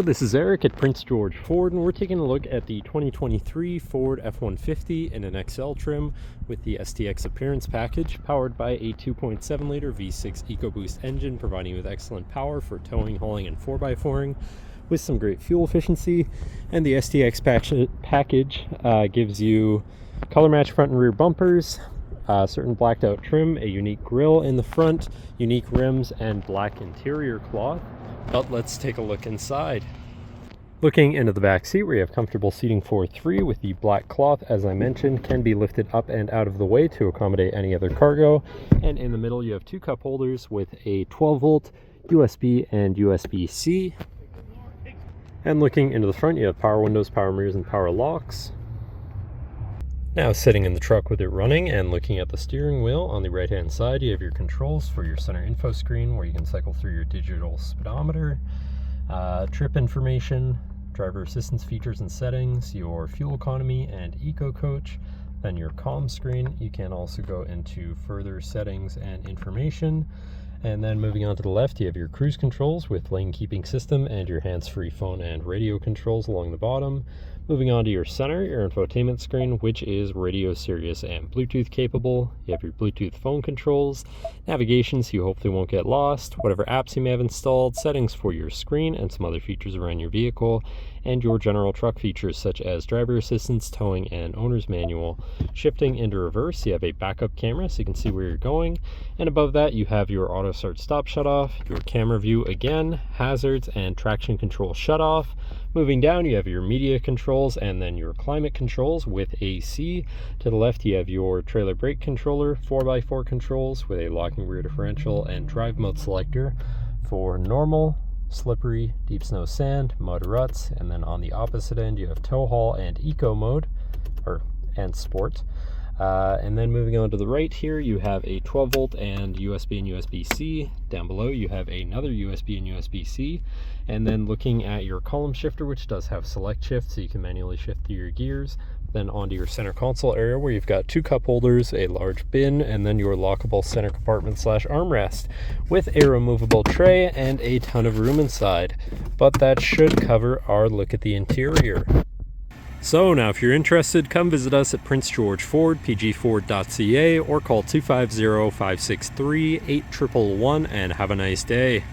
This is Eric at Prince George Ford, and we're taking a look at the 2023 Ford F-150 in an XL trim with the STX Appearance Package, powered by a 2.7 liter V6 EcoBoost engine, providing you with excellent power for towing, hauling, and 4x4ing with some great fuel efficiency. And the STX package gives you color match front and rear bumpers, certain blacked out trim, a unique grille in the front, unique rims, and black interior cloth. But let's take a look inside. Looking into the back seat, we have comfortable seating for three with the black cloth, as I mentioned, can be lifted up and out of the way to accommodate any other cargo. And in the middle, you have two cup holders with a 12-volt USB and USB-C. And looking into the front, you have power windows, power mirrors, and power locks. Now sitting in the truck with it running and looking at the steering wheel, on the right hand side you have your controls for your center info screen, where you can cycle through your digital speedometer, trip information, driver assistance features and settings, your fuel economy and eco coach. Then your comm screen, you can also go into further settings and information. And then moving on to the left, you have your cruise controls with lane keeping system and your hands-free phone and radio controls along the bottom. Moving on to your center, your infotainment screen, which is radio, Sirius, and Bluetooth capable. You have your Bluetooth phone controls, navigation so you hopefully won't get lost, whatever apps you may have installed, settings for your screen, and some other features around your vehicle, and your general truck features such as driver assistance, towing, and owner's manual. Shifting into reverse, you have a backup camera so you can see where you're going, and above that you have your auto start stop shut off, your camera view again, hazards, and traction control shut off. Moving down, you have your media controls and then your climate controls with AC. To the left, you have your trailer brake controller, 4x4 controls with a locking rear differential and drive mode selector for normal, slippery, deep snow, sand, mud, ruts. And then on the opposite end, you have tow haul and eco mode, and sport. And then moving on to the right here, you have a 12-volt and USB and USB-C. Down below, you have another USB and USB-C. And then looking at your column shifter, which does have select shift, so you can manually shift through your gears. Then onto your center console area, where you've got two cup holders, a large bin, and then your lockable center compartment / armrest with a removable tray and a ton of room inside. But that should cover our look at the interior. So now if you're interested, come visit us at Prince George Ford, pgford.ca, or call 250-563-8111 and have a nice day.